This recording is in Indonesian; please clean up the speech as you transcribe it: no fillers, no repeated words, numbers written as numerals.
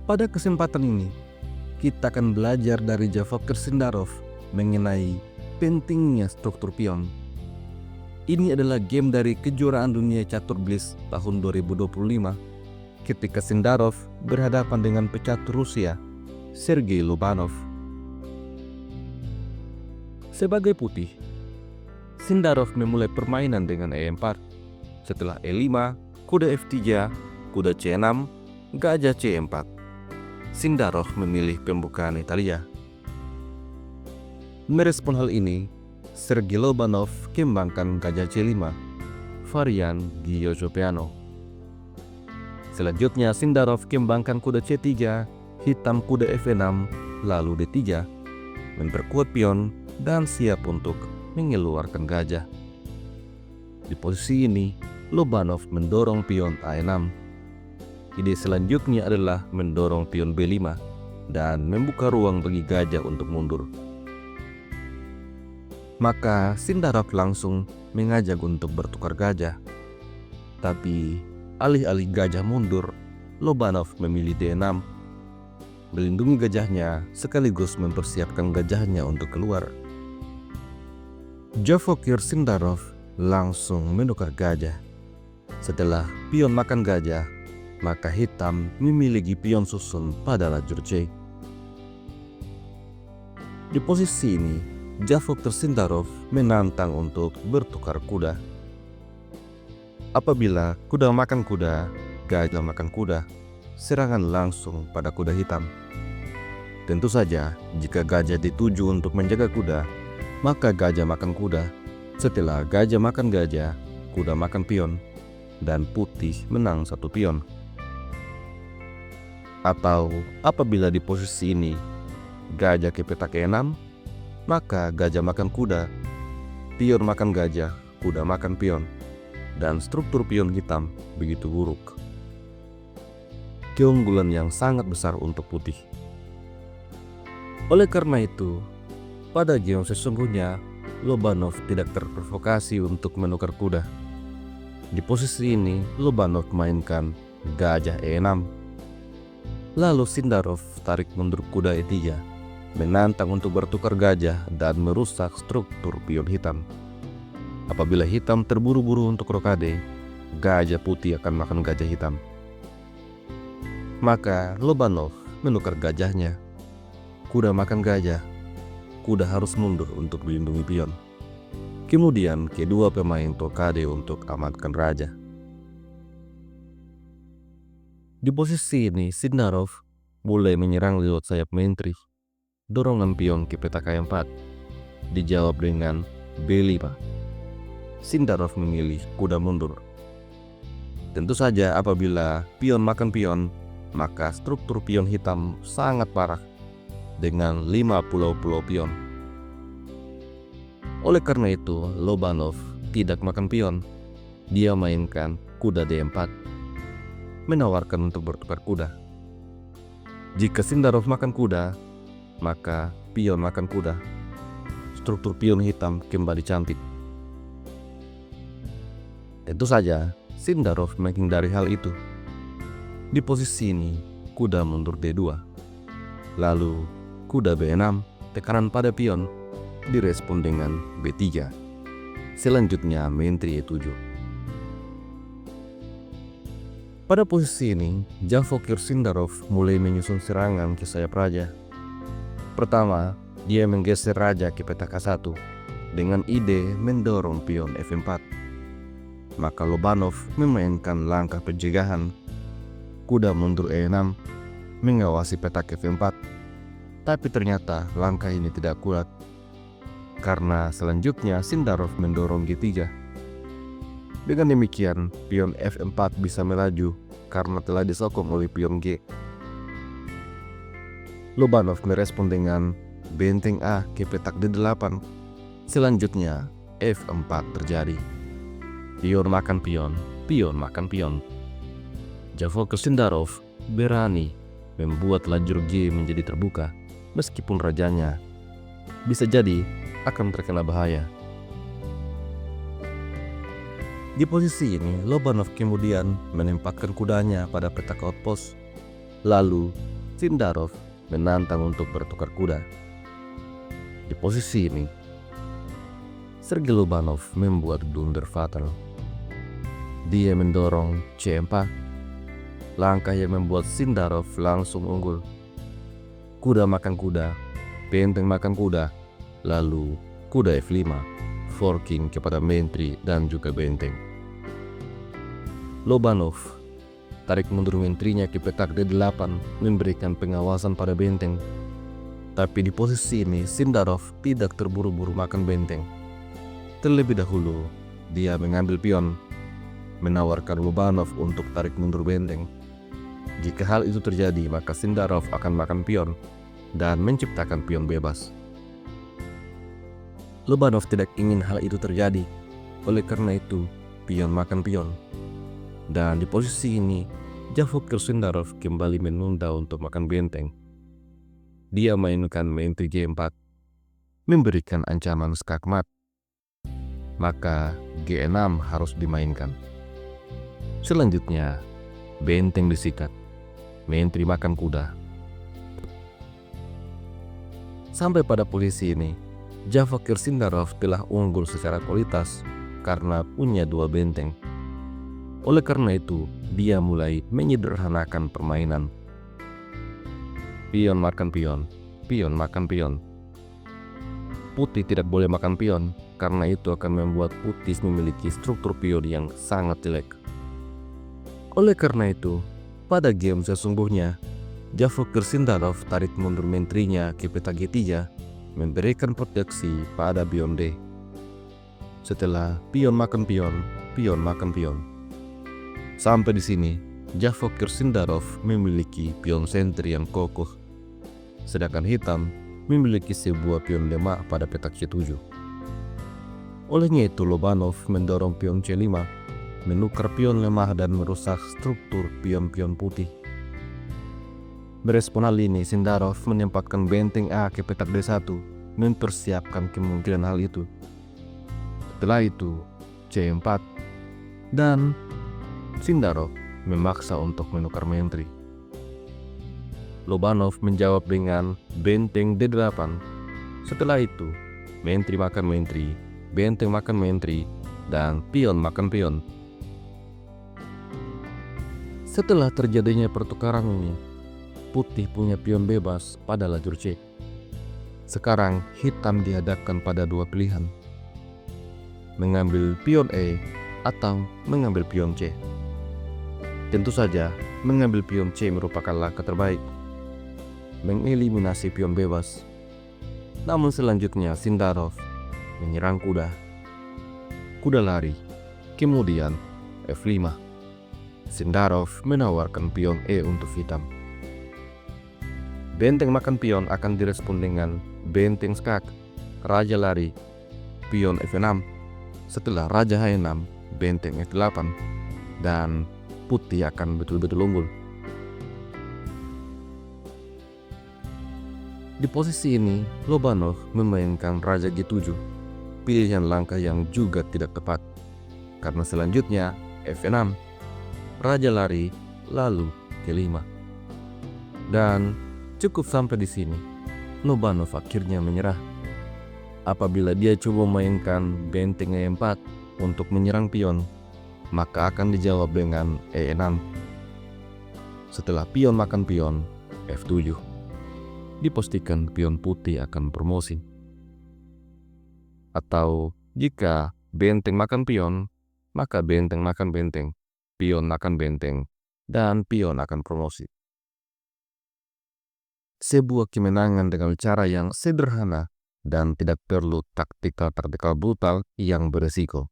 Pada kesempatan ini, kita akan belajar dari Javokir Sindarov mengenai pentingnya struktur pion. Ini adalah game dari kejuaraan dunia catur Blitz tahun 2025 ketika Sindarov berhadapan dengan pecatur Rusia, Sergei Lobanov. Sebagai putih, Sindarov memulai permainan dengan E4. Setelah E5, kuda F3, kuda C6, gajah C4. Sindarov memilih pembukaan Italia. Merespon hal ini, Sergei Lobanov kembangkan gajah C5, varian Giojo Piano. Selanjutnya Sindarov kembangkan kuda C3, hitam kuda F6, lalu D3, memperkuat pion dan siap untuk mengeluarkan gajah. Di posisi ini, Lobanov mendorong pion A6. Ide selanjutnya adalah mendorong pion B5 dan membuka ruang bagi gajah untuk mundur. Maka Sindarov langsung mengajak untuk bertukar gajah. Tapi alih-alih gajah mundur, Lobanov memilih D6. Melindungi gajahnya sekaligus mempersiapkan gajahnya untuk keluar. Javokir Sindarov langsung menukar gajah. Setelah pion makan gajah, maka hitam memiliki pion susun pada lajur C. Di posisi ini, Javokir Sindarov menantang untuk bertukar kuda. Apabila kuda makan kuda, gajah makan kuda, serangan langsung pada kuda hitam. Tentu saja, jika gajah dituju untuk menjaga kuda, maka gajah makan kuda. Setelah gajah makan gajah, kuda makan pion, dan putih menang satu pion. Atau apabila di posisi ini, gajah ke petak E6, maka gajah makan kuda, pion makan gajah, kuda makan pion, dan struktur pion hitam begitu buruk. Keunggulan yang sangat besar untuk putih. Oleh karena itu, pada game sesungguhnya, Lobanov tidak terprovokasi untuk menukar kuda. Di posisi ini, Lobanov mainkan gajah E6. Lalu Sindarov tarik mundur kuda E3, menantang untuk bertukar gajah dan merusak struktur pion hitam. Apabila hitam terburu-buru untuk rokade, gajah putih akan makan gajah hitam. Maka Lobanov menukar gajahnya. Kuda makan gajah, kuda harus mundur untuk melindungi pion. Kemudian kedua pemain rokade untuk amankan raja. Di posisi ini Sindarov mulai menyerang lewat sayap menteri. Dorongan pion ke petak A4 dijawab dengan B5. Sindarov memilih kuda mundur. Tentu saja apabila pion makan pion, maka struktur pion hitam sangat parah dengan 5 pulau-pulau pion. Oleh karena itu, Lobanov tidak makan pion. Dia mainkan kuda D4, menawarkan untuk bertukar kuda. Jika Sindarov makan kuda, maka pion makan kuda. Struktur pion hitam kembali cantik. Tentu saja, Sindarov menghindari hal itu. Di posisi ini, kuda mundur D2. Lalu, kuda B6, tekanan pada pion, direspon dengan B3. Selanjutnya, menteri E7. Pada posisi ini, Javokir Sindarov mulai menyusun serangan ke sayap raja. Pertama, dia menggeser raja ke petak A1 dengan ide mendorong pion F4. Maka Lobanov memainkan langkah pencegahan. Kuda mundur E6, mengawasi petak F4. Tapi ternyata langkah ini tidak kuat. Karena selanjutnya Sindarov mendorong G3. Dengan demikian, pion F4 bisa melaju karena telah disokong oleh pion G. Lobanov merespon dengan benteng A ke petak D8. Selanjutnya, F4 terjadi. Pion makan pion, pion makan pion. Javokir Sindarov berani membuat lajur G menjadi terbuka, meskipun rajanya bisa jadi akan terkena bahaya. Di posisi ini, Lobanov kemudian menempatkan kudanya pada petak outpost. Lalu, Sindarov menantang untuk bertukar kuda. Di posisi ini, Sergei Lobanov membuat blunder fatal. Dia mendorong C4, langkah yang membuat Sindarov langsung unggul. Kuda makan kuda, benteng makan kuda, lalu kuda F5, forking kepada menteri dan juga benteng. Lobanov tarik mundur menterinya ke petak D8 memberikan pengawasan pada benteng. Tapi di posisi ini Sindarov tidak terburu-buru makan benteng. Terlebih dahulu, dia mengambil pion, menawarkan Lobanov untuk tarik mundur benteng. Jika hal itu terjadi, maka Sindarov akan makan pion dan menciptakan pion bebas. Lobanov tidak ingin hal itu terjadi, oleh karena itu pion makan pion. Dan di posisi ini, Javokir Sindarov kembali menunda untuk makan benteng. Dia mainkan menteri G4, memberikan ancaman skakmat. Maka G6 harus dimainkan. Selanjutnya, benteng disikat, menteri makan kuda. Sampai pada posisi ini, Javokir Sindarov telah unggul secara kualitas karena punya dua benteng. Oleh karena itu, dia mulai menyederhanakan permainan. Pion makan pion, pion makan pion. Putih tidak boleh makan pion, karena itu akan membuat putih memiliki struktur pion yang sangat jelek. Oleh karena itu, pada game sesungguhnya, Javokir Sindarov tarik mundur menterinya ke peta G3, memberikan proteksi pada pion D. Setelah pion makan pion, pion makan pion. Sampai di sini, Javokir Sindarov memiliki pion sentri yang kokoh, sedangkan hitam memiliki sebuah pion lemah pada petak C7. Olehnya itu Lobanov mendorong pion C5, menukar pion lemah dan merusak struktur pion-pion putih. Merespon hal ini, Sindarov menempatkan benteng A ke petak D1, mempersiapkan kemungkinan hal itu. Setelah itu, C4, dan Sindarov memaksa untuk menukar menteri. Lobanov menjawab dengan benteng D8. Setelah itu, menteri makan menteri, benteng makan menteri, dan pion makan pion. Setelah terjadinya pertukaran ini, putih punya pion bebas pada lajur C. Sekarang hitam dihadapkan pada dua pilihan, mengambil pion E atau mengambil pion C. Tentu saja, mengambil pion C merupakan langkah terbaik, mengeliminasi pion bebas. Namun selanjutnya Sindarov menyerang kuda. Kuda lari, kemudian F5. Sindarov menawarkan pion E untuk hitam. Benteng makan pion akan direspon dengan benteng skak, raja lari, pion F6. Setelah raja H6, benteng F8, dan putih akan betul-betul unggul. Di posisi ini, Lobanov memainkan raja G7, pilihan langkah yang juga tidak tepat, karena selanjutnya F6, raja lari, lalu G5. Dan cukup sampai di sini, Lobanov akhirnya menyerah. Apabila dia coba memainkan benteng E4 untuk menyerang pion, maka akan dijawab dengan E6. Setelah pion makan pion, F7. Dipastikan pion putih akan promosi. Atau jika benteng makan pion, maka benteng makan benteng, pion makan benteng, dan pion akan promosi. Sebuah kemenangan dengan cara yang sederhana dan tidak perlu taktikal brutal yang beresiko.